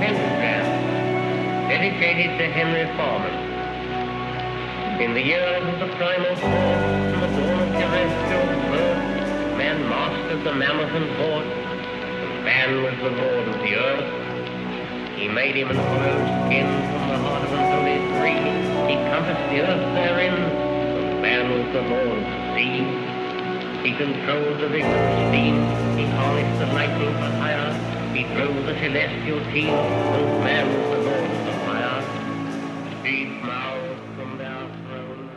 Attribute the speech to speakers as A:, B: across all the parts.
A: pentagram dedicated to Henry Foreman. In the years of the primal force and the dawn of terrestrial birth, man mastered the mammoth and horde, and man was the lord of the earth. He made him an hollow skin from the heart of an holy tree. He compassed the earth therein, and man was the lord of the sea. He controlled the vigorous steam. He harnessed the lightning for hire. He drove the celestial team, and man was the lord of the fire. Streets mouthed from their thrones.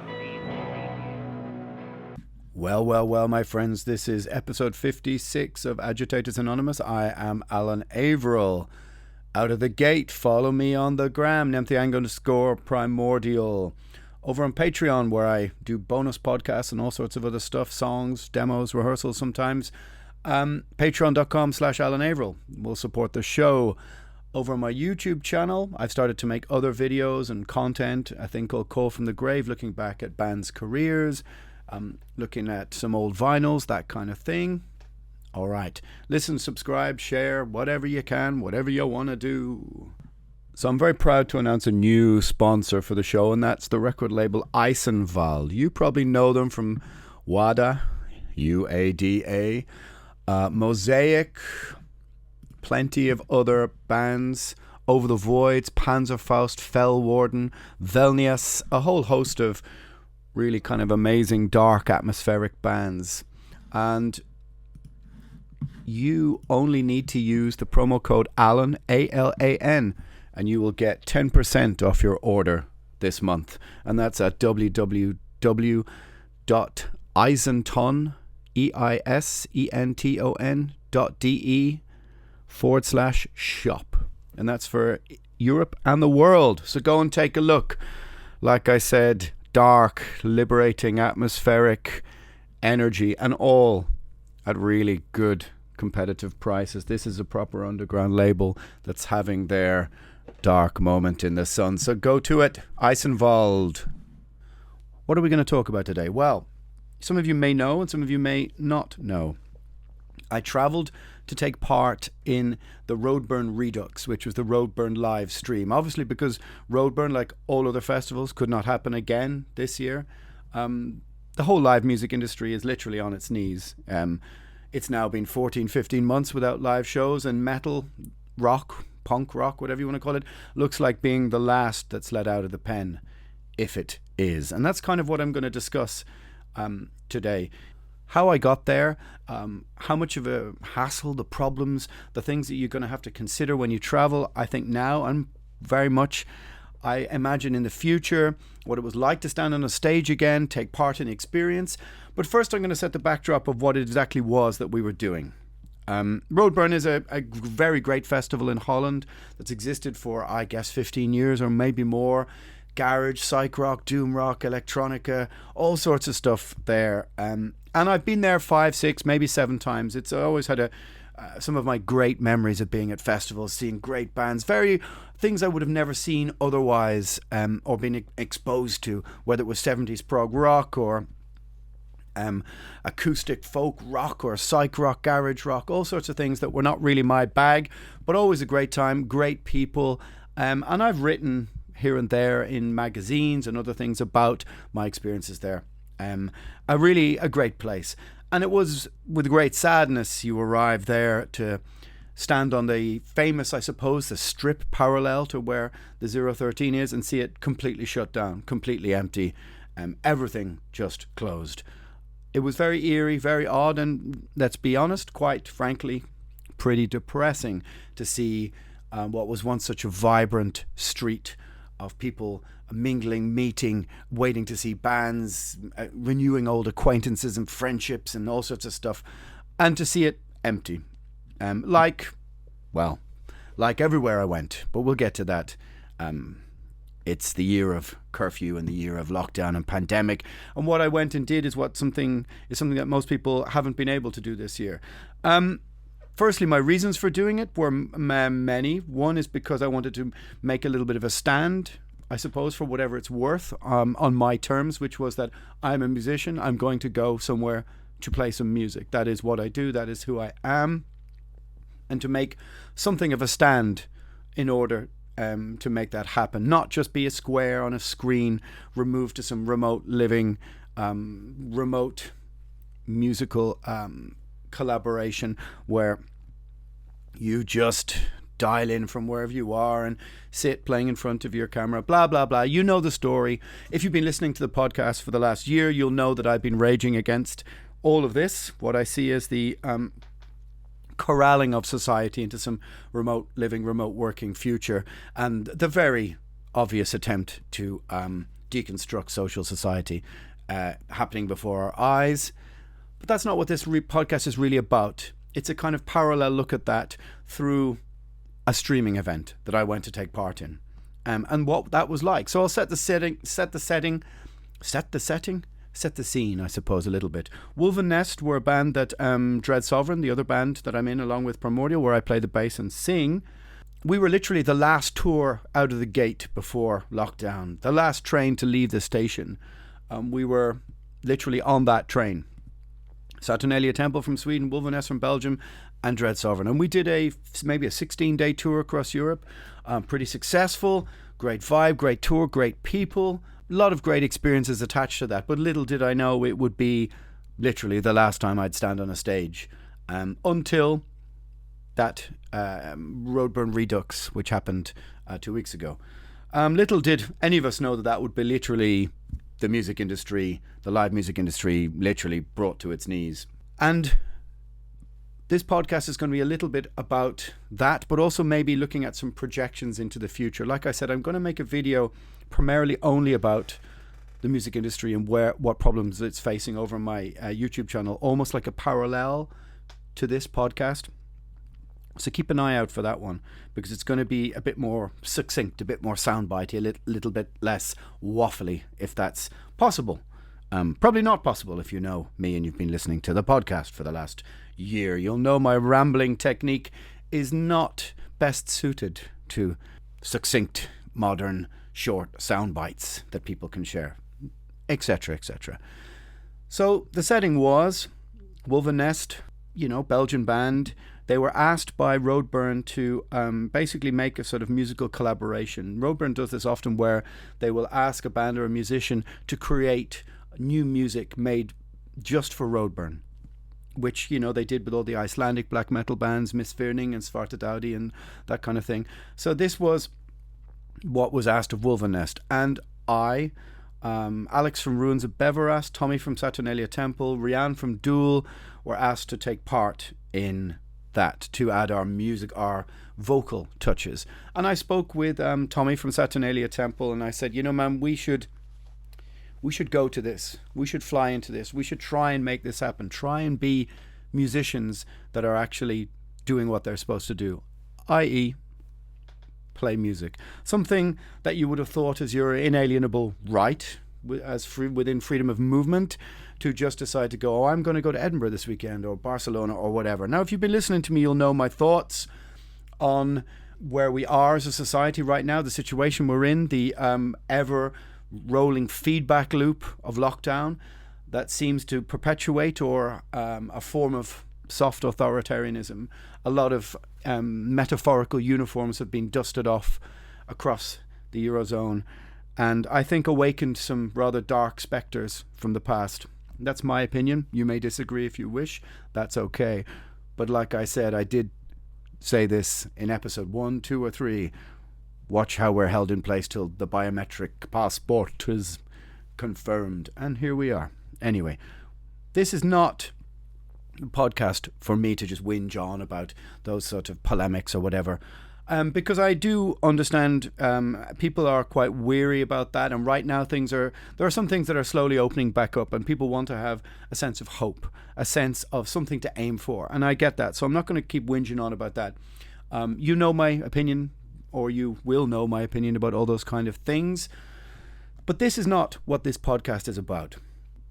B: Well, my friends, this is episode 56 of Agitators Anonymous. I am Alan Averill. Out of the gate, follow me on the gram, _primordial. Over on Patreon, where I do bonus podcasts and all sorts of other stuff, songs, demos, rehearsals sometimes. Patreon.com/Alan Averill will support the show. Over on my YouTube channel, I've started to make other videos and content, a thing called Call from the Grave, looking back at bands' careers, looking at some old vinyls, that kind of thing. All right. Listen, subscribe, share, whatever you can, whatever you want to do. So I'm very proud to announce a new sponsor for the show, and that's the record label EISENWALD. You probably know them from WADA, UADA, Mosaic, plenty of other bands, Over the Voids, Panzerfaust, Fellwarden, Velnias, a whole host of really kind of amazing, dark, atmospheric bands. And you only need to use the promo code ALAN, ALAN, and you will get 10% off your order this month. And that's at www.eisenton, EISENTON.de/shop. And that's for Europe and the world. So go and take a look. Like I said, dark, liberating, atmospheric energy, and all at really good competitive prices. This is a proper underground label that's having their dark moment in the sun. So go to it, EISENWALD. What are we going to talk about today? Well, some of you may know and some of you may not know. I travelled to take part in the Roadburn Redux, which was the Roadburn live stream. Obviously, because Roadburn, like all other festivals, could not happen again this year. The whole live music industry is literally on its knees. It's now been 14, 15 months without live shows, and metal, rock, punk rock, whatever you want to call it, looks like being the last that's let out of the pen, if it is. And that's kind of what I'm going to discuss today. How I got there, how much of a hassle, the problems, the things that you're going to have to consider when you travel. I think now I'm very much, I imagine in the future, what it was like to stand on a stage again, take part in the experience. But first I'm going to set the backdrop of what it exactly was that we were doing. Roadburn is a very great festival in Holland that's existed for, I guess, 15 years or maybe more. Garage, psych rock, doom rock, electronica, all sorts of stuff there. And I've been there 5, 6, maybe 7 times. It's always had some of my great memories of being at festivals, seeing great bands, very things I would have never seen otherwise, or been exposed to, whether it was 70s prog rock or acoustic folk rock or psych rock, garage rock, all sorts of things that were not really my bag, but always a great time, great people. And I've written here and there in magazines and other things about my experiences there. A great place. And it was with great sadness you arrive there to stand on the famous, I suppose, the strip parallel to where the 013 is and see it completely shut down, completely empty, everything just closed. It was very eerie, very odd, and let's be honest, quite frankly, pretty depressing to see what was once such a vibrant street of people mingling, meeting, waiting to see bands, renewing old acquaintances and friendships and all sorts of stuff, and to see it empty. Like everywhere I went, but we'll get to that. It's the year of curfew and the year of lockdown and pandemic, and what I went and did is something that most people haven't been able to do this year. Firstly, my reasons for doing it were many. One is because I wanted to make a little bit of a stand, I suppose, for whatever it's worth, on my terms, which was that I'm a musician. I'm going to go somewhere to play some music. That is what I do. That is who I am. And to make something of a stand in order to make that happen. Not just be a square on a screen removed to some remote living, remote musical collaboration where you just dial in from wherever you are and sit playing in front of your camera, blah, blah, blah. You know the story. If you've been listening to the podcast for the last year, you'll know that I've been raging against all of this, what I see as the corralling of society into some remote living, remote working future, and the very obvious attempt to deconstruct social society happening before our eyes. But that's not what this podcast is really about. It's a kind of parallel look at that through a streaming event that I went to take part in, and what that was like. So I'll set the scene, I suppose, a little bit. Woven Nest were a band that Dread Sovereign, the other band that I'm in, along with Primordial, where I play the bass and sing. We were literally the last tour out of the gate before lockdown, the last train to leave the station. We were literally on that train. Saturnalia Temple from Sweden, Woven Nest from Belgium, and Dread Sovereign. And we did maybe a 16-day tour across Europe. Pretty successful, great vibe, great tour, great people. A lot of great experiences attached to that, but little did I know it would be literally the last time I'd stand on a stage, until that Roadburn Redux, which happened 2 weeks ago. Little did any of us know that would be literally the music industry, the live music industry, literally brought to its knees. And this podcast is going to be a little bit about that, but also maybe looking at some projections into the future. Like I said, I'm going to make a video primarily only about the music industry and what problems it's facing over my YouTube channel, almost like a parallel to this podcast. So keep an eye out for that one, because it's going to be a bit more succinct, a bit more soundbitey, a little bit less waffly, if that's possible. Probably not possible if you know me and you've been listening to the podcast for the last year. You'll know my rambling technique is not best suited to succinct, modern, short sound bites that people can share, etc., etc. So the setting was Woven Nest, Belgian band. They were asked by Roadburn to basically make a sort of musical collaboration. Roadburn does this often, where they will ask a band or a musician to create new music made just for Roadburn, which, they did with all the Icelandic black metal bands, Misfirning and Svartadauði and that kind of thing. So this was what was asked of Woven Nest. And I, Alex from Ruins of Beveras, Tommy from Saturnalia Temple, Rianne from Duel, were asked to take part in that, to add our vocal touches. And I spoke with Tommy from Saturnalia Temple, and I said, man, we should go to this. We should fly into this. We should try and make this happen. Try and be musicians that are actually doing what they're supposed to do, i.e. play music. Something that you would have thought as your inalienable right, within freedom of movement, to just decide to go, I'm going to go to Edinburgh this weekend, or Barcelona, or whatever. Now, if you've been listening to me, you'll know my thoughts on where we are as a society right now, the situation we're in, the ever rolling feedback loop of lockdown that seems to perpetuate or a form of soft authoritarianism. A lot of metaphorical uniforms have been dusted off across the Eurozone, and I think awakened some rather dark spectres from the past. That's my opinion. You may disagree if you wish. That's okay. But like I said, I did say this in episode 1, 2, or 3. Watch how we're held in place till the biometric passport is confirmed. And here we are. Anyway, this is not a podcast for me to just whinge on about those sort of polemics or whatever. Because I do understand people are quite weary about that, and right now there are some things that are slowly opening back up, and people want to have a sense of hope, a sense of something to aim for, and I get that, so I'm not going to keep whinging on about that. You know my opinion, or you will know my opinion about all those kind of things, but this is not what this podcast is about.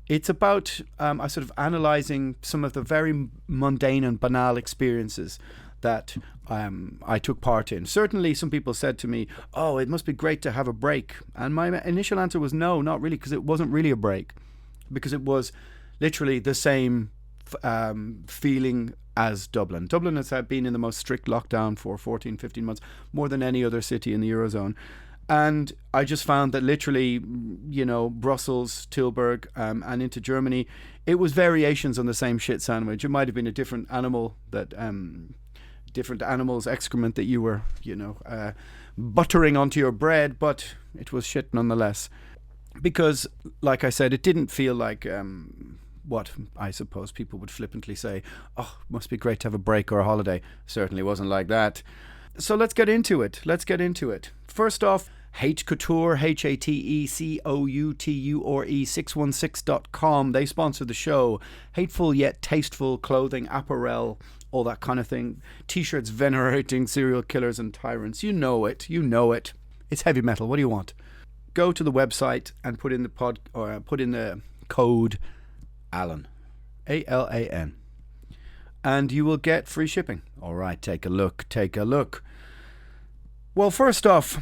B: It's about a sort of analysing some of the very mundane and banal experiences that I took part in. Certainly some people said to me, oh, it must be great to have a break. And my initial answer was no, not really, because it wasn't really a break. Because it was literally the same feeling as Dublin. Dublin has been in the most strict lockdown for 14, 15 months, more than any other city in the Eurozone. And I just found that literally, Brussels, Tilburg, and into Germany, it was variations on the same shit sandwich. It might have been a different animal different animal's excrement that you were, buttering onto your bread, but it was shit nonetheless. Because, like I said, it didn't feel like what I suppose people would flippantly say, oh, must be great to have a break or a holiday. Certainly wasn't like that. So let's get into it. First off, Hate Couture, HATECOUTURE616.com. They sponsor the show. Hateful yet tasteful clothing, apparel, all that kind of thing. T-shirts venerating serial killers and tyrants. You know it. It's heavy metal. What do you want? Go to the website and put in the code Alan, ALAN, and you will get free shipping. All right, take a look. Well, first off,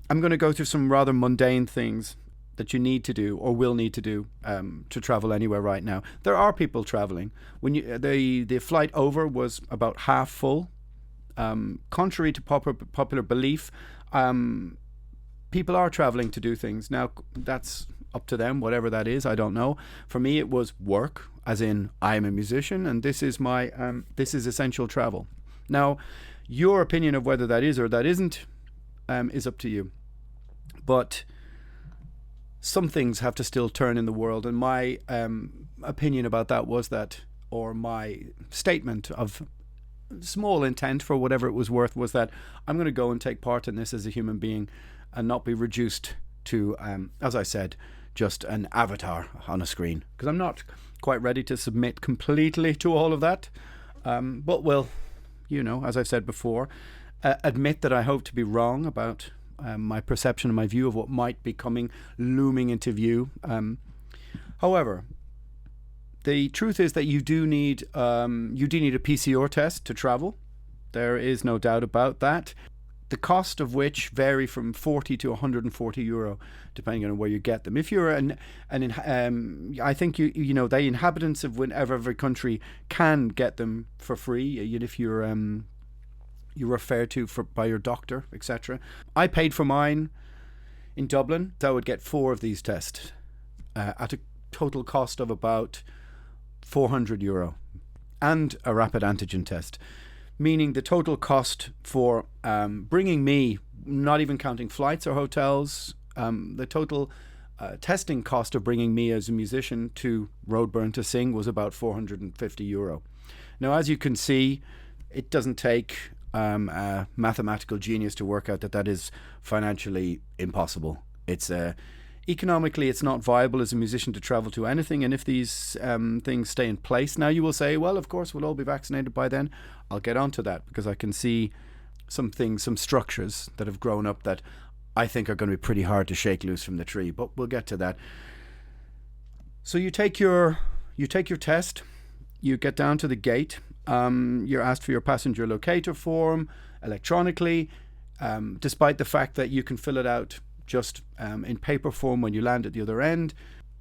B: I'm going to go through some rather mundane things that you need to do or will need to do to travel anywhere right now. There are people traveling. When the flight over was about half full. Contrary to popular belief, people are traveling to do things. Now, that's up to them, whatever that is, I don't know. For me, it was work, as in I am a musician, and this is essential travel. Now, your opinion of whether that is or that isn't is up to you. But some things have to still turn in the world, and my opinion about that was that, or my statement of small intent for whatever it was worth, was that I'm going to go and take part in this as a human being and not be reduced to, as I said, just an avatar on a screen, because I'm not quite ready to submit completely to all of that, but will, as I've said before, admit that I hope to be wrong about my perception and my view of what might be looming into view. However, the truth is that you do need a PCR test to travel. There is no doubt about that. The cost of which vary from 40 to 140 euro, depending on where you get them. If you're I think the inhabitants of every country can get them for free. If you're referred to by your doctor, etc. I paid for mine in Dublin. So I would get 4 of these tests at a total cost of about 400 euro, and a rapid antigen test. Meaning the total cost for bringing me, not even counting flights or hotels, the total testing cost of bringing me as a musician to Roadburn to sing was about 450 euro. Now, as you can see, it doesn't take a mathematical genius to work out that is financially impossible. It's economically, it's not viable as a musician to travel to anything. And if these things stay in place, now you will say, well, of course, we'll all be vaccinated by then. I'll get onto that, because I can see some structures that have grown up that I think are going to be pretty hard to shake loose from the tree. But we'll get to that. So you take your test, you get down to the gate, you're asked for your passenger locator form electronically, despite the fact that you can fill it out just in paper form when you land at the other end.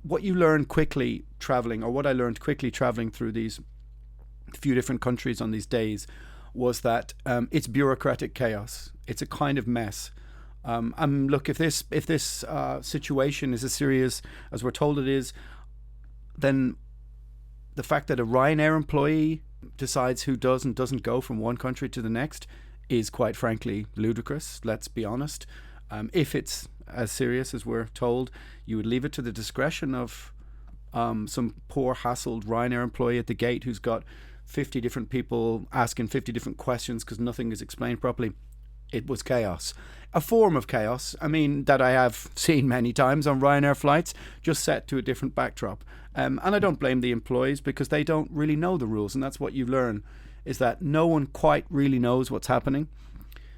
B: What you learn quickly traveling, or what I learned quickly traveling through these few different countries on these days, was that it's bureaucratic chaos. It's a kind of mess. Look, if this situation is as serious as we're told it is, then the fact that a Ryanair employee decides who does and doesn't go from one country to the next is quite frankly ludicrous, let's be honest. If it's as serious as we're told, you would leave it to the discretion of some poor hassled Ryanair employee at the gate who's got 50 different people asking 50 different questions because nothing is explained properly. It was chaos. A form of chaos, that I have seen many times on Ryanair flights, just set to a different backdrop. And I don't blame the employees, because they don't really know the rules, and that's what you learn, is that no one quite really knows what's happening.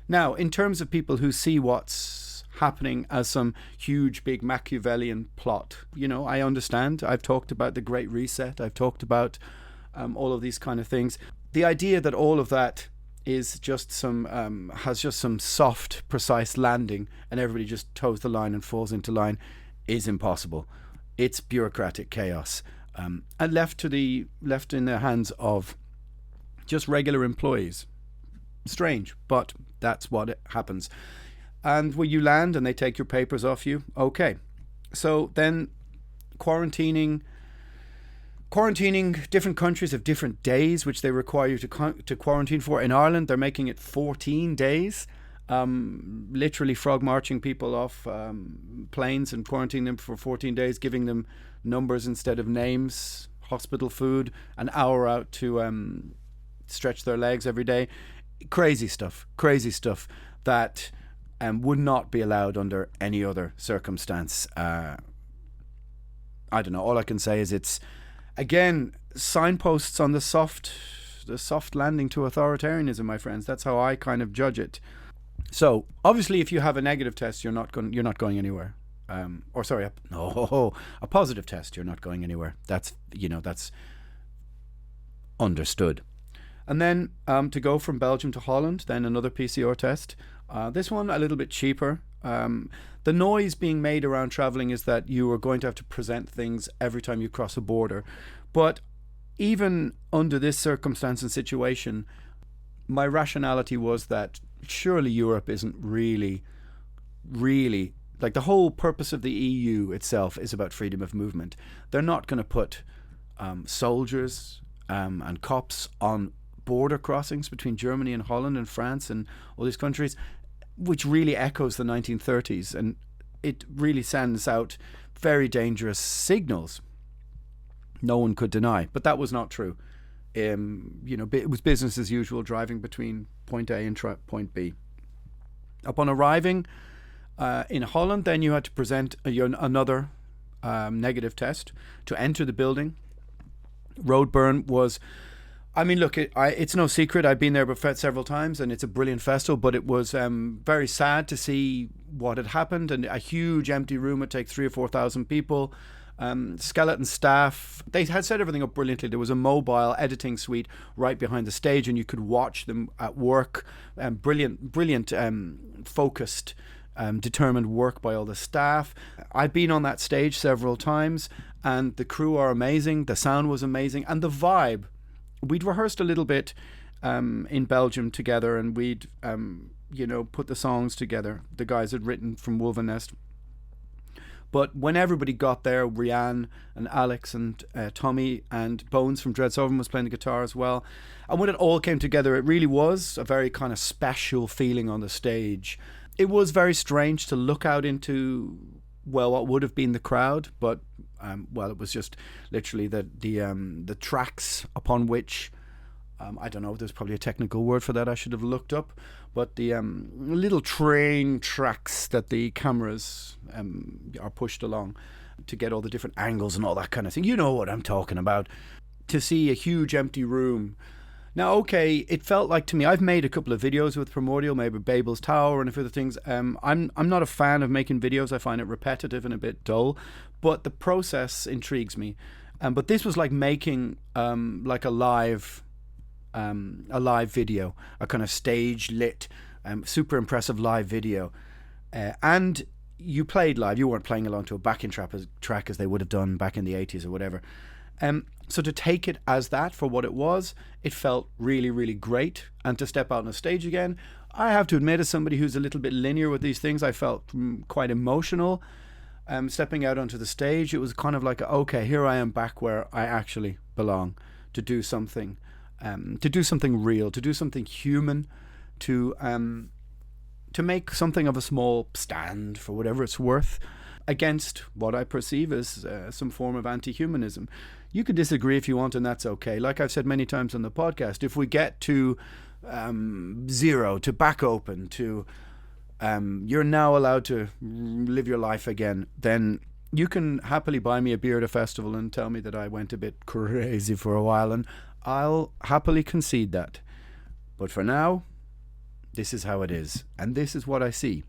B: Now, in terms of people who see what's happening as some huge, big Machiavellian plot, I understand. I've talked about the Great Reset. I've talked about all of these kind of things. The idea that all of that is just has just some soft, precise landing and everybody just toes the line and falls into line is impossible. It's bureaucratic chaos, and left in the hands of just regular employees. Strange, but that's what happens. And when you land and they take your papers off you, okay. So then quarantining, different countries have different days which they require you to quarantine for. In Ireland, they're making it 14 days. Literally frog marching people off planes and quarantining them for 14 days, giving them numbers instead of names, hospital food, an hour out to stretch their legs every day. Crazy stuff that would not be allowed under any other circumstance. I don't know. All I can say is it's, again, signposts on the soft landing to authoritarianism, my friends. That's how I kind of judge it. So obviously, if you have a negative test, you're not going anywhere. A positive test, you're not going anywhere. That's understood. And then to go from Belgium to Holland, then another PCR test. This one a little bit cheaper. The noise being made around traveling is that you are going to have to present things every time you cross a border. But even under this circumstance and situation, my rationality was that surely Europe isn't really, like, the whole purpose of the EU itself is about freedom of movement. They're not going to put soldiers and cops on border crossings between Germany and Holland and France and all these countries, which really echoes the 1930s, and it really sends out very dangerous signals. No one could deny, but that was not true. It was business as usual, driving between point A and point B. Upon arriving in Holland, then you had to present another negative test to enter the building. Roadburn was, I mean, look, it's no secret. I've been there several times, and it's a brilliant festival. But it was very sad to see what had happened, and a huge empty room would take 3,000 or 4,000 people. Skeleton staff. They had set everything up brilliantly. There was a mobile editing suite right behind the stage, and you could watch them at work. Brilliant, focused, determined work by all the staff. I've been on that stage several times, and the crew are amazing. The sound was amazing, and the vibe. We'd rehearsed a little bit in Belgium together, and we'd put the songs together. The guys had written from Wolvenest. But when everybody got there, Rianne and Alex and Tommy and Bones from Dread Sovereign was playing the guitar as well. And when it all came together, it really was a very kind of special feeling on the stage. It was very strange to look out into, well, what would have been the crowd, but it was just literally the tracks upon which, I don't know, there's probably a technical word for that I should have looked up, but the little train tracks that the cameras are pushed along to get all the different angles and all that kind of thing. You know what I'm talking about. To see a huge empty room. Now, okay, it felt like to me, I've made a couple of videos with Primordial, maybe Babel's Tower and a few other things. I'm not a fan of making videos. I find it repetitive and a bit dull, but the process intrigues me. But this was like making like a live video, a kind of stage lit, super impressive live video. And you played live. You weren't playing along to a backing track as they would have done back in the 80s or whatever. So to take it as that for what it was, it felt really, really great. And to step out on a stage again, I have to admit, as somebody who's a little bit linear with these things, I felt quite emotional. Stepping out onto the stage, it was kind of like, okay, here I am back where I actually belong, to do something real, to do something human, to make something of a small stand for whatever it's worth against what I perceive as some form of anti-humanism. You can disagree if you want, and that's okay. Like I've said many times on the podcast, if we get to zero, to back open, to you're now allowed to live your life again, then you can happily buy me a beer at a festival and tell me that I went a bit crazy for a while, and I'll happily concede that. But for now, this is how it is, and this is what I see.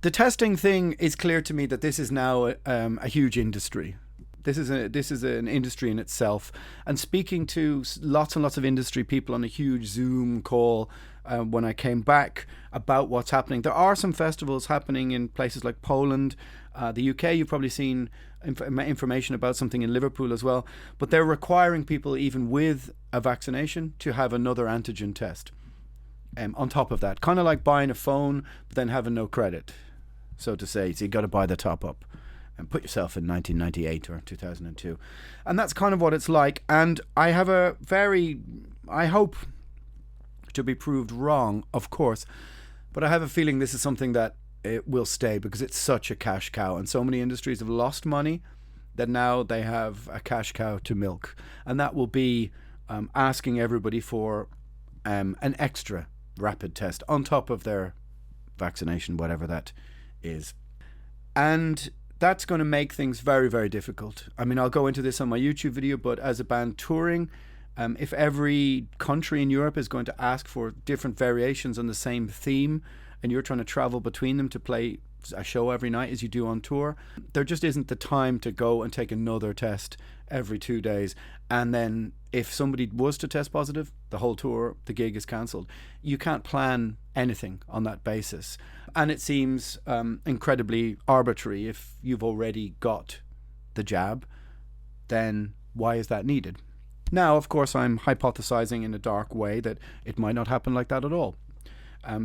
B: The testing thing is clear to me that this is now a huge industry. This is an industry in itself. And speaking to lots and lots of industry people on a huge Zoom call when I came back about what's happening, there are some festivals happening in places like Poland, The UK, you've probably seen information about something in Liverpool as well, but they're requiring people, even with a vaccination, to have another antigen test on top of that. Kind of like buying a phone, but then having no credit, so to say. So you got to buy the top up and put yourself in 1998 or 2002. And that's kind of what it's like. And I have I hope to be proved wrong, of course, but I have a feeling this is something that it will stay, because it's such a cash cow, and so many industries have lost money that now they have a cash cow to milk, and that will be asking everybody for an extra rapid test on top of their vaccination, whatever that is. And that's going to make things very, very difficult. I mean, I'll go into this on my YouTube video, but as a band touring, if every country in Europe is going to ask for different variations on the same theme, and you're trying to travel between them to play a show every night as you do on tour, there just isn't the time to go and take another test every 2 days. And then if somebody was to test positive, the whole tour, the gig is cancelled. You can't plan anything on that basis. And it seems incredibly arbitrary. If you've already got the jab, then why is that needed? Now, of course, I'm hypothesizing in a dark way that it might not happen like that at all.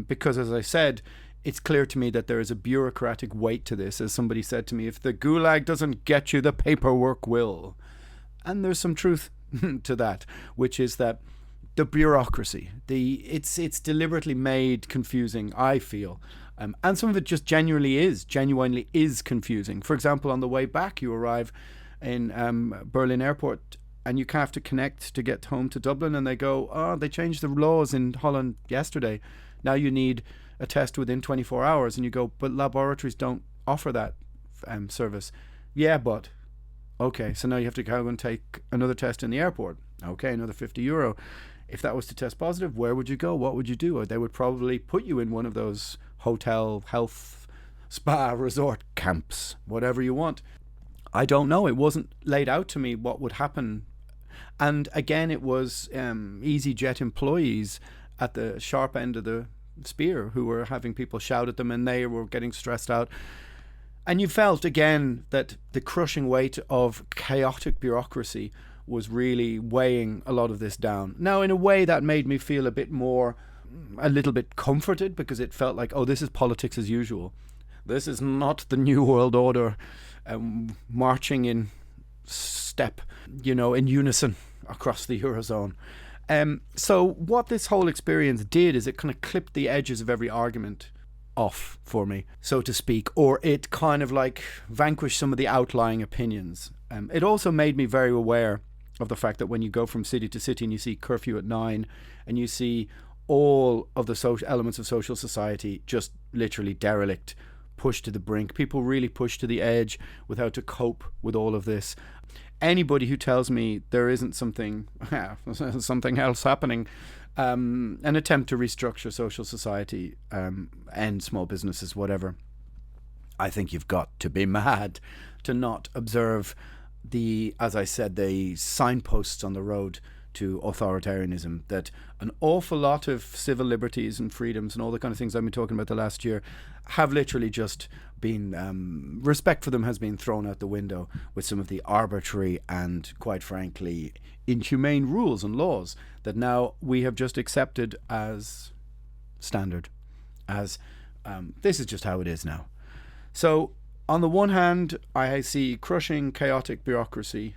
B: Because, as I said, it's clear to me that there is a bureaucratic weight to this. As somebody said to me, if the gulag doesn't get you, the paperwork will. And there's some truth to that, which is that the bureaucracy, it's deliberately made confusing, I feel. And some of it just genuinely is confusing. For example, on the way back, you arrive in Berlin airport, and you have to connect to get home to Dublin, and they go, oh, they changed the laws in Holland yesterday. Now you need a test within 24 hours. And you go, but laboratories don't offer that service. Yeah, but okay, so now you have to go and take another test in the airport. Okay, another €50. If that was to test positive, where would you go? What would you do? Or they would probably put you in one of those hotel, health, spa, resort camps, whatever you want. I don't know. It wasn't laid out to me what would happen. And again, it was EasyJet employees at the sharp end of the spear who were having people shout at them, and they were getting stressed out. And you felt again that the crushing weight of chaotic bureaucracy was really weighing a lot of this down. Now, in a way that made me feel a little bit comforted, because it felt like, oh, this is politics as usual. This is not the New World Order marching in step, in unison across the Eurozone. So what this whole experience did is it kind of clipped the edges of every argument off for me, so to speak, or it kind of like vanquished some of the outlying opinions. It also made me very aware of the fact that when you go from city to city and you see curfew at 9 and you see all of the social elements of social society just literally derelict, pushed to the brink, people really pushed to the edge with how to cope with all of this. Anybody who tells me there isn't something else happening, an attempt to restructure social society, end small businesses, whatever, I think you've got to be mad to not observe as I said, the signposts on the road to authoritarianism, that an awful lot of civil liberties and freedoms and all the kind of things I've been talking about the last year have literally just been, respect for them has been thrown out the window with some of the arbitrary and, quite frankly, inhumane rules and laws that now we have just accepted as standard, as this is just how it is now. So on the one hand, I see crushing, chaotic bureaucracy,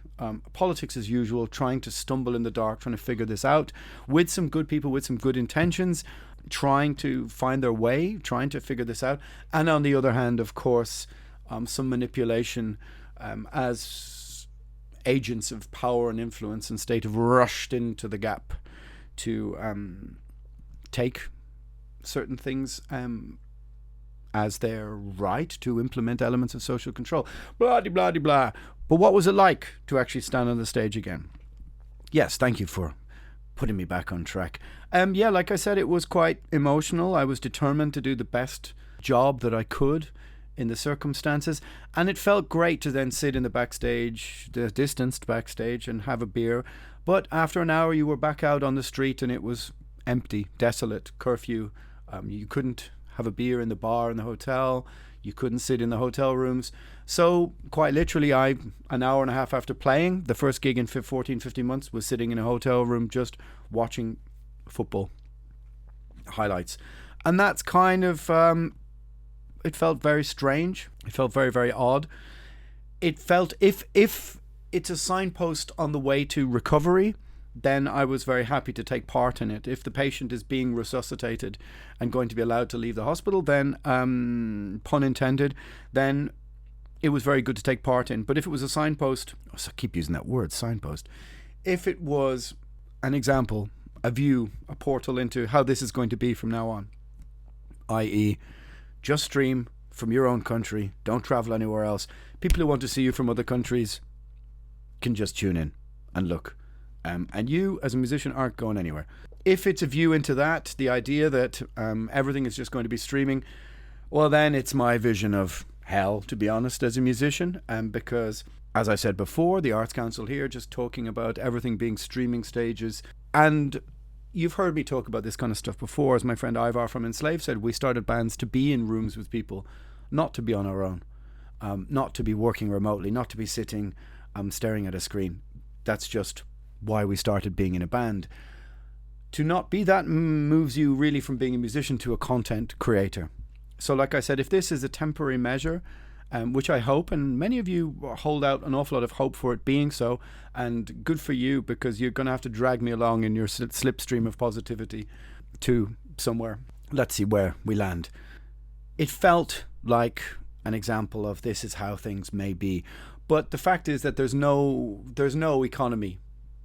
B: politics as usual, trying to stumble in the dark, trying to figure this out with some good people, with some good intentions, trying to find their way, trying to figure this out. And on the other hand, of course, some manipulation as agents of power and influence and state have rushed into the gap to take certain things as their right to implement elements of social control. Blah, de blah, de blah. But what was it like to actually stand on the stage again? Yes, thank you for putting me back on track. Yeah, like I said, it was quite emotional. I was determined to do the best job that I could in the circumstances. And it felt great to then sit in the backstage, the distanced backstage, and have a beer. But after an hour, you were back out on the street and it was empty, desolate, curfew. You couldn't have a beer in the bar in the hotel. You couldn't sit in the hotel rooms. So quite literally, an hour and a half after playing, the first gig in 14, 15 months, was sitting in a hotel room just watching football highlights. And that's kind of, it felt very strange. It felt very, very odd. It felt, if it's a signpost on the way to recovery, then I was very happy to take part in it. If the patient is being resuscitated and going to be allowed to leave the hospital, then, pun intended, then it was very good to take part in. But if it was a signpost, I keep using that word, signpost. If it was an example, a view, a portal into how this is going to be from now on, i.e., just stream from your own country, don't travel anywhere else. People who want to see you from other countries can just tune in and look. And you, as a musician, aren't going anywhere. If it's a view into that, the idea that everything is just going to be streaming, well, then it's my vision of hell, to be honest, as a musician. Because, as I said before, the Arts Council here just talking about everything being streaming stages. And you've heard me talk about this kind of stuff before. As my friend Ivar from Enslaved said, we started bands to be in rooms with people, not to be on our own, not to be working remotely, not to be sitting staring at a screen. That's just why we started being in a band. To not be that moves you really from being a musician to a content creator. So like I said, if this is a temporary measure, which I hope, and many of you hold out an awful lot of hope for it being so, and good for you, because you're going to have to drag me along in your slipstream of positivity to somewhere. Let's see where we land. It felt like an example of this is how things may be. But the fact is that there's no economy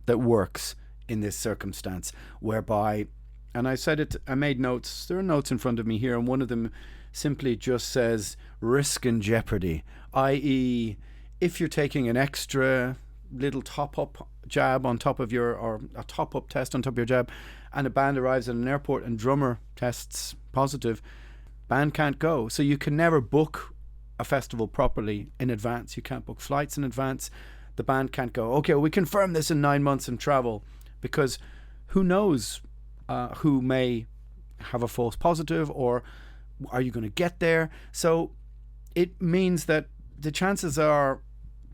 B: that works in this circumstance, whereby, and I said it, I made notes, there are notes in front of me here, and one of them simply just says risk and jeopardy, i.e. if you're taking an extra little top-up jab on top of your, or a top-up test on top of your jab, and a band arrives at an airport and drummer tests positive, band can't go. So you can never book a festival properly in advance. You can't book flights in advance. The band can't go, okay, well, we confirm this in 9 months and travel, because who knows who may have a false positive, or are you going to get there? So it means that the chances are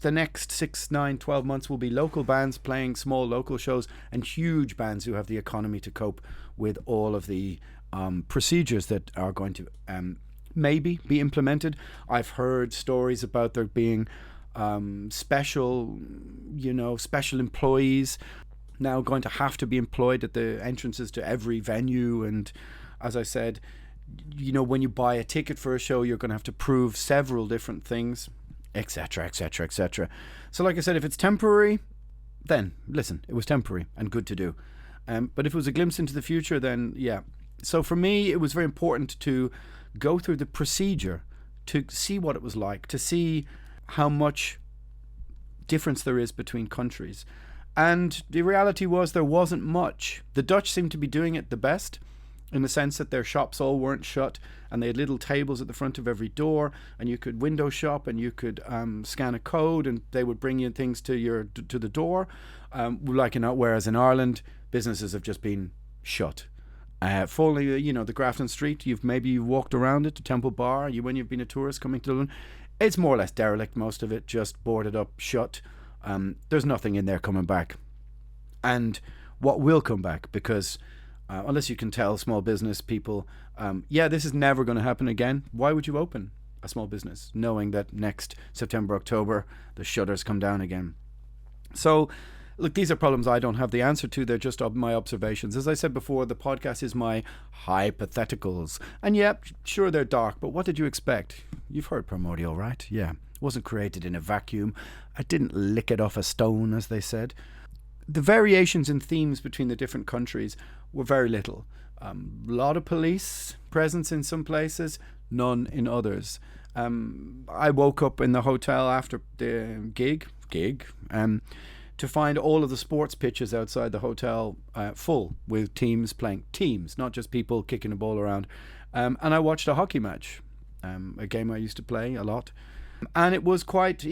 B: the next 6, 9, 12 months will be local bands playing small local shows, and huge bands who have the economy to cope with all of the procedures that are going to maybe be implemented. I've heard stories about there being special employees now going to have to be employed at the entrances to every venue. And as I said, when you buy a ticket for a show, you're going to have to prove several different things, etc., etc., etc. So like I said, if it's temporary, then listen, it was temporary and good to do. But if it was a glimpse into the future, then yeah. So for me, it was very important to go through the procedure to see what it was like, to see how much difference there is between countries. And the reality was there wasn't much. The Dutch seemed to be doing it the best, in the sense that their shops all weren't shut, and they had little tables at the front of every door, and you could window shop, and you could scan a code, and they would bring you things to the door. Whereas in Ireland, businesses have just been shut. Fully, the Grafton Street, you've walked around it, the Temple Bar, when you've been a tourist coming to Dublin, it's more or less derelict, most of it, just boarded up, shut. There's nothing in there coming back. And what will come back, because unless you can tell small business people, this is never going to happen again. Why would you open a small business knowing that next September, October, the shutters come down again? So, look, these are problems I don't have the answer to. They're just my observations. As I said before, the podcast is my hypotheticals. And yeah, sure, they're dark, but what did you expect? You've heard Primordial, right? Yeah. It wasn't created in a vacuum. I didn't lick it off a stone, as they said. The variations in themes between the different countries were very little. A lot of police presence in some places, none in others. I woke up in the hotel after the gig, to find all of the sports pitches outside the hotel full with teams playing. Teams, not just people kicking a ball around. And I watched a hockey match, a game I used to play a lot. And it was quite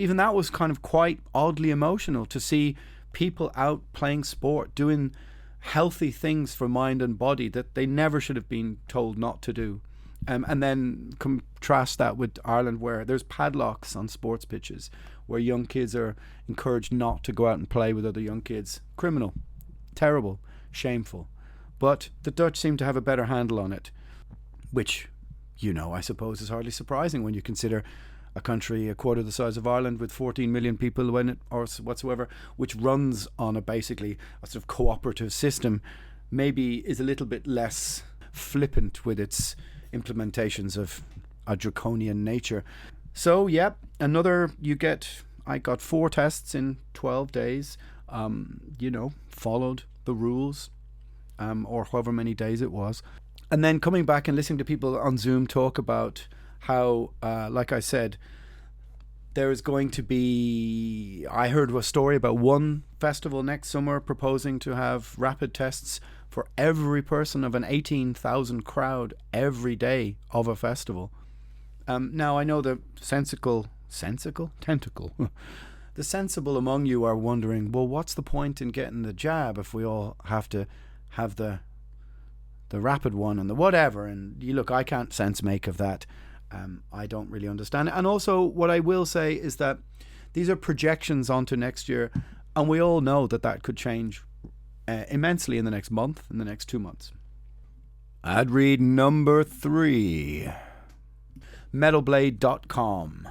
B: oddly emotional to see people out playing sport, doing healthy things for mind and body that they never should have been told not to do. And then contrast that with Ireland, where there's padlocks on sports pitches, where young kids are encouraged not to go out and play with other young kids. Criminal, terrible, shameful. But the Dutch seem to have a better handle on it, which, I suppose is hardly surprising when you consider a country a quarter the size of Ireland with 14 million people or whatsoever, which runs on basically a sort of cooperative system, maybe is a little bit less flippant with its implementations of a draconian nature. So yeah, I got 4 tests in 12 days, followed the rules, or however many days it was. And then coming back and listening to people on Zoom talk about how, like I said, there is going to be, I heard a story about one festival next summer proposing to have rapid tests for every person of an 18,000 crowd every day of a festival. Now, I know the tentacle? The sensible among you are wondering, well, what's the point in getting the jab if we all have to have the rapid one and the whatever? And look, I can't sense make of that. I don't really understand it. And also, what I will say is that these are projections onto next year, and we all know that could change immensely in the next month, in the next 2 months. Ad read number 3. Metalblade.com.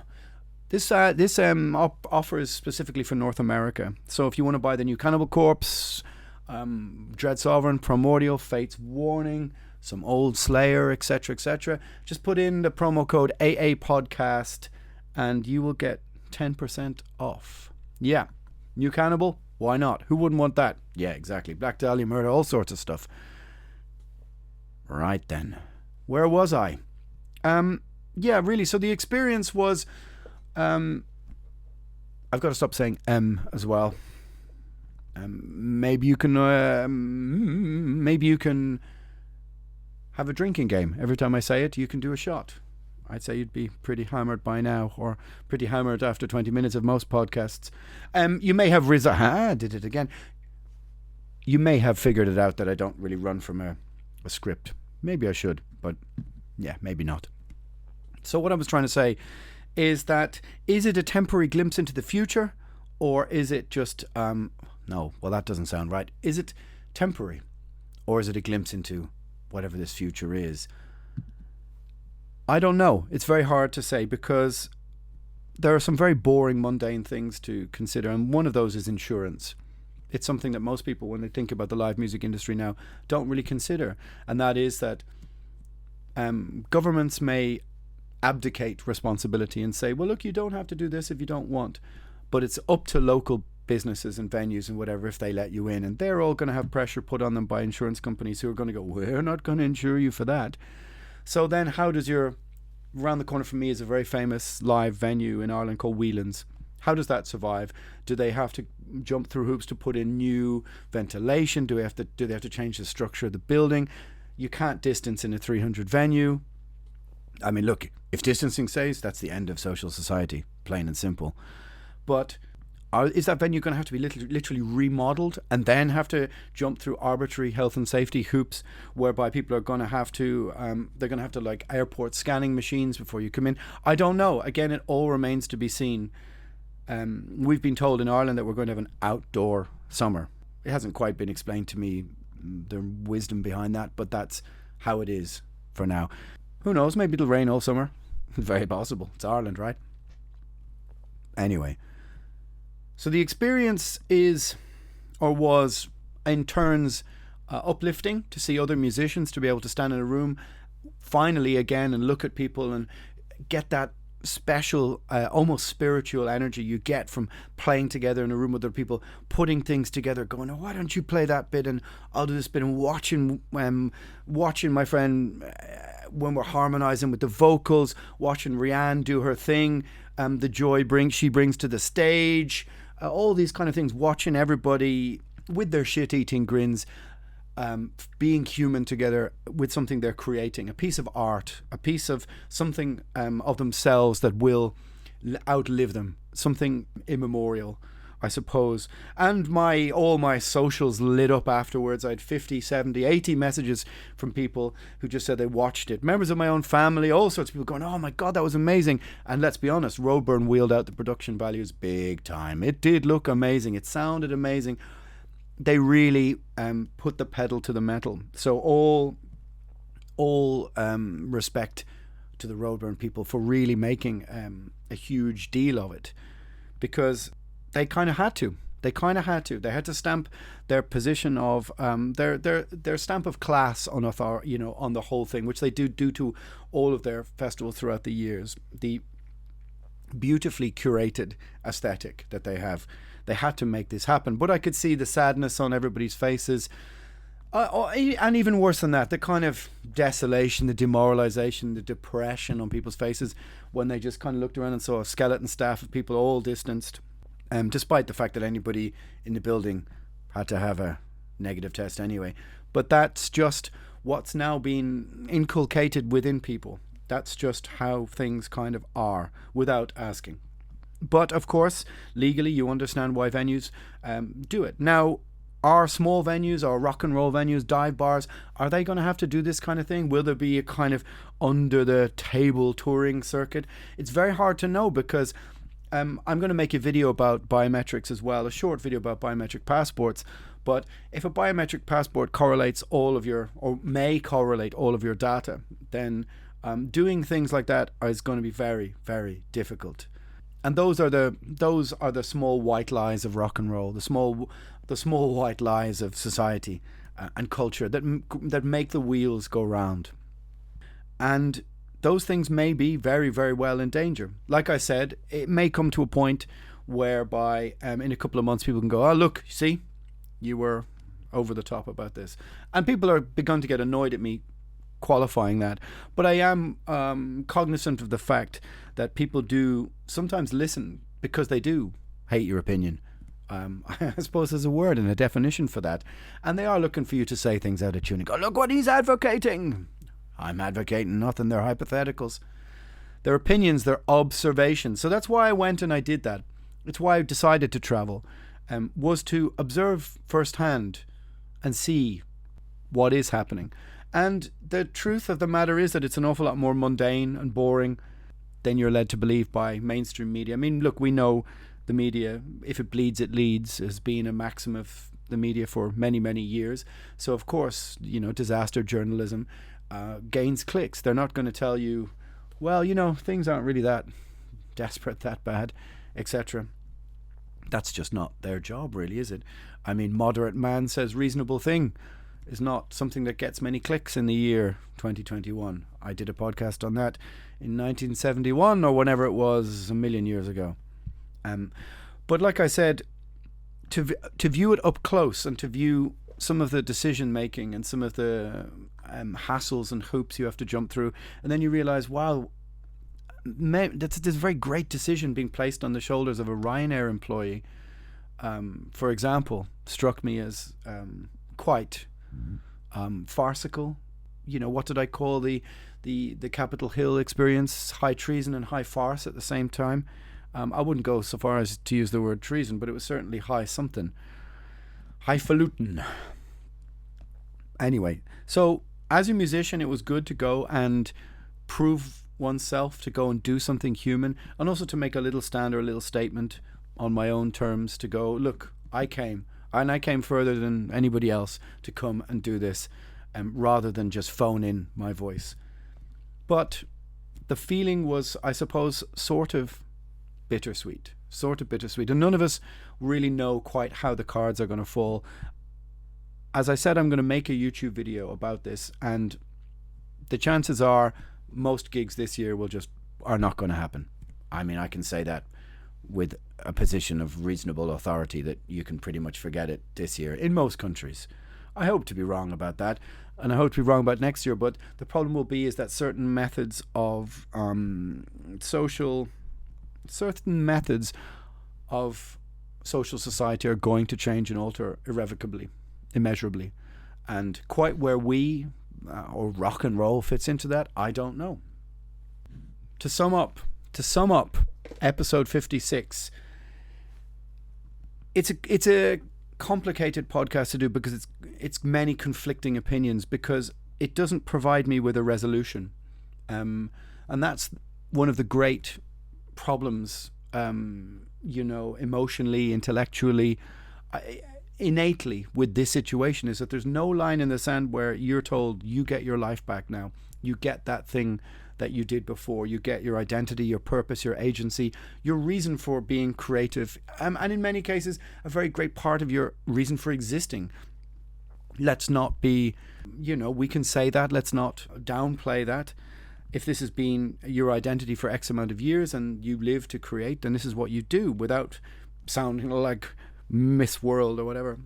B: This offer is specifically for North America. So if you want to buy the new Cannibal Corpse, Dread Sovereign, Primordial, Fate's Warning, some old Slayer, etc., etc., just put in the promo code AA Podcast and you will get 10% off. Yeah, new Cannibal, why not? Who wouldn't want that? Yeah, exactly. Black Dahlia Murder, all sorts of stuff. Right then, where was I? Yeah, really. So the experience was, I've got to stop saying as well. Maybe you can have a drinking game. Every time I say it, you can do a shot. I'd say you'd be pretty hammered by now, or pretty hammered after 20 minutes of most podcasts. You may have did it again. You may have figured it out that I don't really run from a script. Maybe I should, but yeah, maybe not. So what I was trying to say is it a temporary glimpse into the future, or is it just, no, well, that doesn't sound right. Is it temporary, or is it a glimpse into whatever this future is? I don't know. It's very hard to say, because there are some very boring, mundane things to consider, and one of those is insurance. It's something that most people, when they think about the live music industry now, don't really consider, and that is that governments may abdicate responsibility and say, well, look, you don't have to do this if you don't want, but it's up to local businesses and venues and whatever if they let you in, and they're all going to have pressure put on them by insurance companies who are going to go, we're not going to insure you for that. So then how does around the corner from me is a very famous live venue in Ireland called Whelan's. How does that survive? Do they have to jump through hoops to put in new ventilation? Do they have to change the structure of the building? You can't distance in a 300 venue. I mean, look, if distancing says, that's the end of social society, plain and simple. But is that venue going to have to be literally remodeled and then have to jump through arbitrary health and safety hoops, whereby people are going to have to, they're going to have to like airport scanning machines before you come in? I don't know. Again, it all remains to be seen. We've been told in Ireland that we're going to have an outdoor summer. It hasn't quite been explained to me, the wisdom behind that, but that's how it is for now. Who knows? Maybe it'll rain all summer. Very possible. It's Ireland, right? Anyway. So the experience was in turns uplifting to see other musicians, to be able to stand in a room finally again and look at people and get that special, almost spiritual energy you get from playing together in a room with other people, putting things together, going, oh, why don't you play that bit and I'll do this bit, and watching my friend when we're harmonizing with the vocals, watching Rianne do her thing, the joy she brings to the stage, all these kind of things, watching everybody with their shit-eating grins, being human together with something they're creating, a piece of art, a piece of something of themselves that will outlive them, something immemorial. I suppose. And all my socials lit up afterwards. I had 50, 70, 80 messages from people who just said they watched it. Members of my own family, all sorts of people going, oh my God, that was amazing. And let's be honest, Roadburn wheeled out the production values big time. It did look amazing. It sounded amazing. They really put the pedal to the metal. So all respect to the Roadburn people for really making a huge deal of it, because they kind of had to. They had to stamp their position of their stamp of class on on the whole thing, which they do to all of their festivals throughout the years. The beautifully curated aesthetic that they have. They had to make this happen. But I could see the sadness on everybody's faces. And even worse than that, the kind of desolation, the demoralization, the depression on people's faces when they just kind of looked around and saw a skeleton staff of people all distanced, despite the fact that anybody in the building had to have a negative test anyway. But that's just what's now been inculcated within people. That's just how things kind of are, without asking. But of course, legally, you understand why venues do it. Now, are small venues or rock and roll venues, dive bars, are they going to have to do this kind of thing? Will there be a kind of under the table touring circuit? It's very hard to know, because I'm going to make a video about biometrics as well, a short video about biometric passports. But if a biometric passport correlates all of your, or may correlate all of your data, then doing things like that is going to be very, very difficult. And those are the small white lies of rock and roll, the small white lies of society and culture that make the wheels go round. And those things may be very, very well in danger. Like I said, it may come to a point whereby in a couple of months people can go, oh, look, see, you were over the top about this. And people are begun to get annoyed at me qualifying that. But I am cognizant of the fact that people do sometimes listen because they do hate your opinion. I suppose there's a word and a definition for that. And they are looking for you to say things out of tune and go, look what he's advocating. I'm advocating nothing. They're hypotheticals. Their opinions, their observations. So that's why I went and I did that. It's why I decided to travel, was to observe firsthand and see what is happening. And the truth of the matter is that it's an awful lot more mundane and boring than you're led to believe by mainstream media. I mean, look, we know the media, if it bleeds, it leads, has been a maxim of the media for many, many years. So, of course, disaster journalism gains clicks. They're not going to tell you, well, things aren't really that desperate, that bad, etc. That's just not their job, really, is it? I mean, moderate man says reasonable thing is not something that gets many clicks in the year 2021. I did a podcast on that in 1971 or whenever it was, a million years ago. But like I said, to view it up close and to view some of the decision making and some of the hassles and hoops you have to jump through, and then you realize, wow, that's a very great decision being placed on the shoulders of a Ryanair employee, for example, struck me as quite farcical. What did I call the Capitol Hill experience? High treason and high farce at the same time. I wouldn't go so far as to use the word treason, but it was certainly high something. Highfalutin. Anyway, so as a musician, it was good to go and prove oneself, to go and do something human, and also to make a little stand or a little statement on my own terms, to go, look, I came further than anybody else to come and do this, rather than just phone in my voice. But the feeling was, I suppose, sort of bittersweet, and none of us really know quite how the cards are going to fall. As I said, I'm going to make a YouTube video about this, and the chances are most gigs this year are not going to happen. I mean, I can say that with a position of reasonable authority, that you can pretty much forget it this year in most countries. I hope to be wrong about that, and I hope to be wrong about next year, but the problem will be is that certain methods of social society are going to change and alter irrevocably, immeasurably. And quite where we or rock and roll fits into that, I don't know. To sum up, episode 56, it's a complicated podcast to do because it's many conflicting opinions, because it doesn't provide me with a resolution, and that's one of the great problems, emotionally, intellectually, innately with this situation, is that there's no line in the sand where you're told you get your life back now. You get that thing that you did before. You get your identity, your purpose, your agency, your reason for being creative, and in many cases a very great part of your reason for existing. Let's not be, we can say that, let's not downplay that. If this has been your identity for X amount of years and you live to create, then this is what you do, without sounding like Miss World or whatever.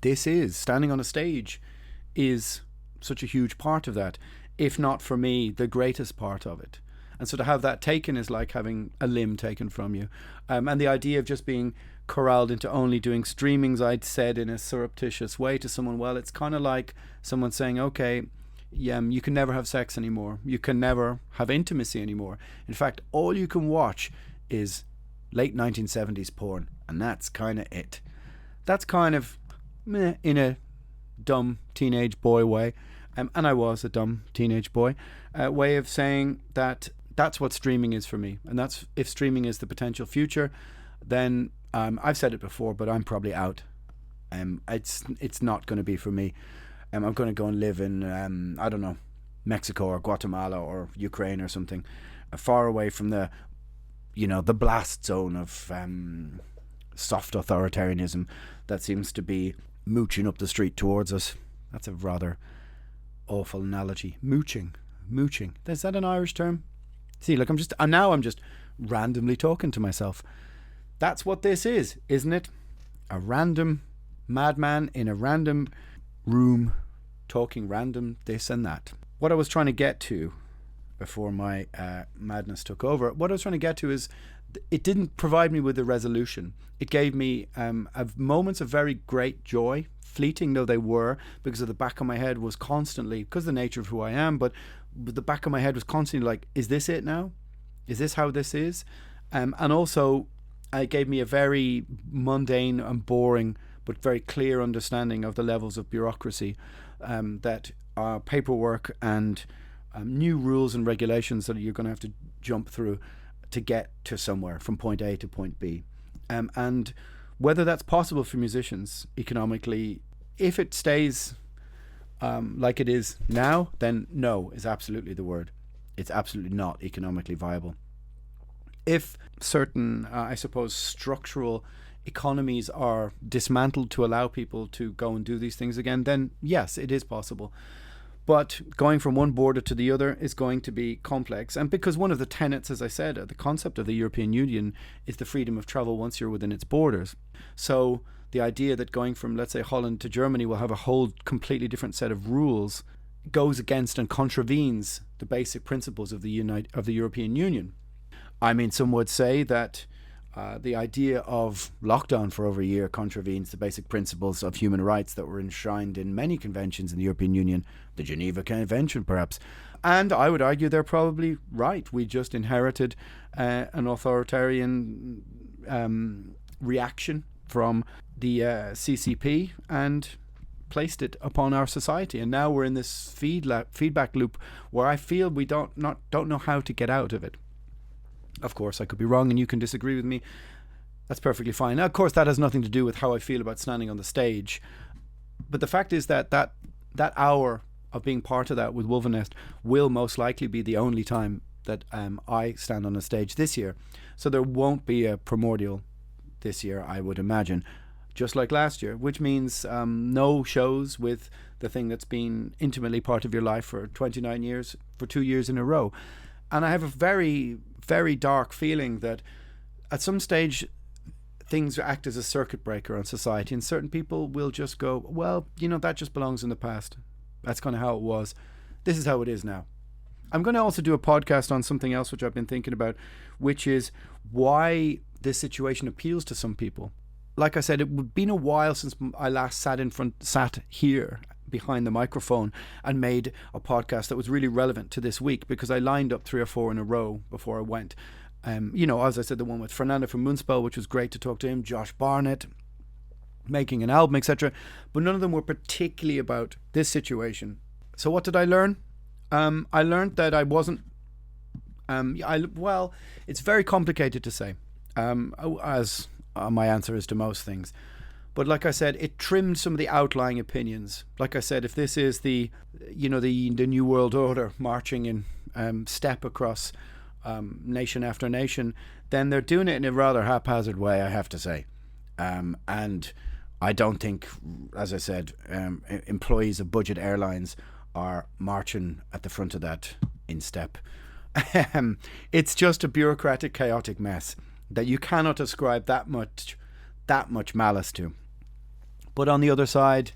B: This is, standing on a stage is such a huge part of that, if not for me the greatest part of it. And so to have that taken is like having a limb taken from you, and the idea of just being corralled into only doing streamings, I'd said in a surreptitious way to someone, well, it's kind of like someone saying, okay, you can never have sex anymore, you can never have intimacy anymore. In fact, all you can watch is late 1970s porn, and that's kind of it. That's kind of meh, in a dumb teenage boy way, and I was a dumb teenage boy, way of saying that that's what streaming is for me. And that's, if streaming is the potential future, then I've said it before, but I'm probably out. It's not going to be for me. I'm going to go and live in I don't know, Mexico or Guatemala or Ukraine or something, far away from the blast zone of soft authoritarianism that seems to be mooching up the street towards us. That's a rather awful analogy. Mooching. Is that an Irish term? See, look, I'm just randomly talking to myself. That's what this is, isn't it? A random madman in a random room talking random this and that. What I was trying to get to before my madness took over, what I was trying to get to is it didn't provide me with a resolution. It gave me moments of very great joy, fleeting though they were, because of the back of my head was constantly, because of the nature of who I am, but the back of my head was constantly like, is this it now? Is this how this is? And also it gave me a very mundane and boring but very clear understanding of the levels of bureaucracy, that paperwork and new rules and regulations that you're going to have to jump through to get to somewhere from point A to point B. And whether that's possible for musicians economically, if it stays like it is now, then no is absolutely the word. It's absolutely not economically viable. If certain, I suppose, structural economies are dismantled to allow people to go and do these things again, then yes, it is possible. But going from one border to the other is going to be complex. And because one of the tenets, as I said, the concept of the European Union is the freedom of travel once you're within its borders. So the idea that going from, let's say, Holland to Germany will have a whole completely different set of rules goes against and contravenes the basic principles of the European Union. I mean, some would say that the idea of lockdown for over a year contravenes the basic principles of human rights that were enshrined in many conventions in the European Union, the Geneva Convention perhaps. And I would argue they're probably right. We just inherited an authoritarian reaction from the CCP and placed it upon our society. And now we're in this feedback loop where I feel we don't know how to get out of it. Of course, I could be wrong and you can disagree with me. That's perfectly fine. Now, of course, that has nothing to do with how I feel about standing on the stage. But the fact is that hour of being part of that with Wolvenest will most likely be the only time that I stand on a stage this year. So there won't be a Primordial this year, I would imagine, just like last year, which means no shows with the thing that's been intimately part of your life for 29 years, for 2 years in a row. And I have a very, very dark feeling that at some stage things act as a circuit breaker on society, and certain people will just go, well, that just belongs in the past. That's kind of how it was. This is how it is now. I'm going to also do a podcast on something else which I've been thinking about, which is why this situation appeals to some people. Like I said, it would been a while since I last sat here behind the microphone and made a podcast that was really relevant to this week, because I lined up 3 or 4 in a row before I went. As I said, the one with Fernando from Moonspell, which was great to talk to him, Josh Barnett, making an album, etc. But none of them were particularly about this situation. So what did I learn? I learned that I wasn't. It's very complicated to say, as my answer is to most things. But like I said, it trimmed some of the outlying opinions. Like I said, if this is the New World Order marching in step across nation after nation, then they're doing it in a rather haphazard way, I have to say. And I don't think, as I said, employees of budget airlines are marching at the front of that in step. It's just a bureaucratic, chaotic mess that you cannot ascribe that much malice to. But on the other side,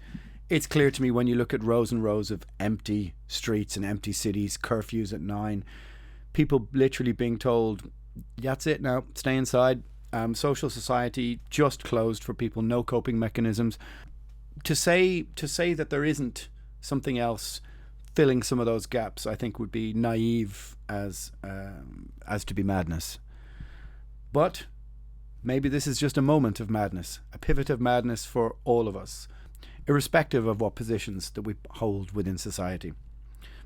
B: it's clear to me when you look at rows and rows of empty streets and empty cities, curfews at 9, people literally being told, that's it now, stay inside. Social society just closed for people, no coping mechanisms. To say that there isn't something else filling some of those gaps, I think would be naive as to be madness. But maybe this is just a moment of madness, a pivot of madness for all of us, irrespective of what positions that we hold within society.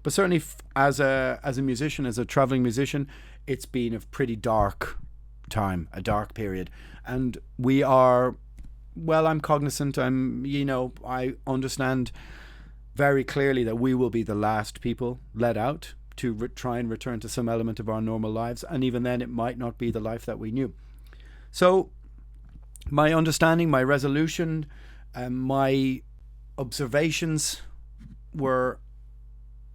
B: But certainly as a musician, as a traveling musician, it's been a pretty dark time, a dark period. And we are, I'm cognizant, I understand very clearly that we will be the last people let out to try and return to some element of our normal lives. And even then, it might not be the life that we knew. So my understanding, my resolution, my observations were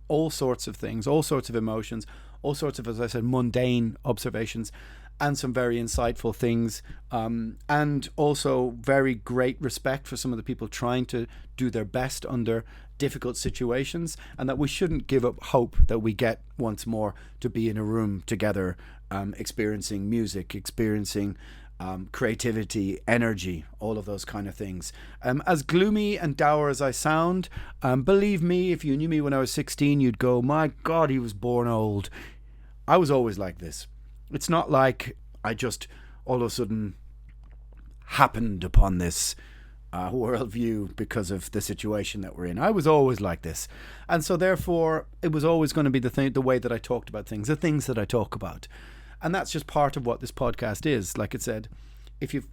B: all sorts of things, all sorts of emotions, all sorts of, as I said, mundane observations, and some very insightful things, and also very great respect for some of the people trying to do their best under difficult situations, and that we shouldn't give up hope that we get once more to be in a room together, experiencing music, experiencing creativity, energy, all of those kind of things. As gloomy and dour as I sound, believe me, if you knew me when I was 16, you'd go, my God, he was born old. I was always like this. It's not like I just all of a sudden happened upon this worldview because of the situation that we're in. I was always like this. And so therefore, it was always going to be the way that I talked about things, the things that I talk about. And that's just part of what this podcast is. Like I said, if you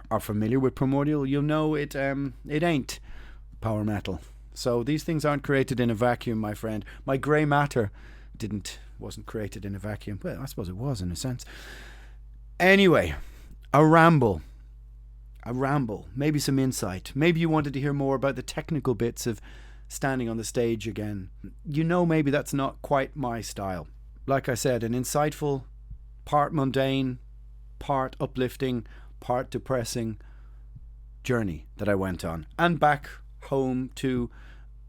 B: are familiar with Primordial, you'll know it ain't power metal. So these things aren't created in a vacuum, my friend. My grey matter wasn't created in a vacuum. Well, I suppose it was in a sense. Anyway, a ramble, maybe some insight. Maybe you wanted to hear more about the technical bits of standing on the stage again. Maybe that's not quite my style. Like I said, an insightful, part mundane, part uplifting, part depressing journey that I went on, and back home to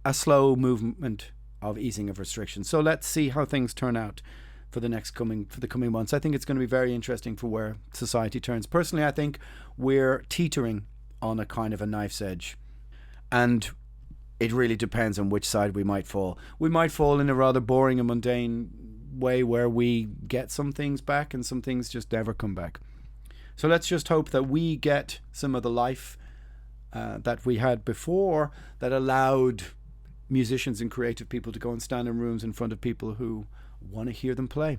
B: a slow movement of easing of restrictions. So let's see how things turn out for the coming months. I think it's going to be very interesting for where society turns. Personally, I think we're teetering on a kind of a knife's edge, and it really depends on which side we might fall. We might fall in a rather boring and mundane way where we get some things back and some things just never come back. So let's just hope that we get some of the life that we had before, that allowed musicians and creative people to go and stand in rooms in front of people who want to hear them play.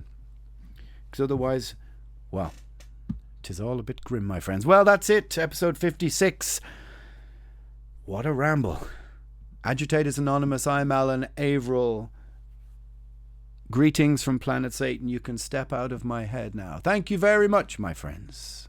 B: Because otherwise, well, 'tis all a bit grim, my friends. Well, that's it. Episode 56. What a ramble. Agitators Anonymous, I'm Alan Averill. Greetings from Planet Satan. You can step out of my head now. Thank you very much, my friends.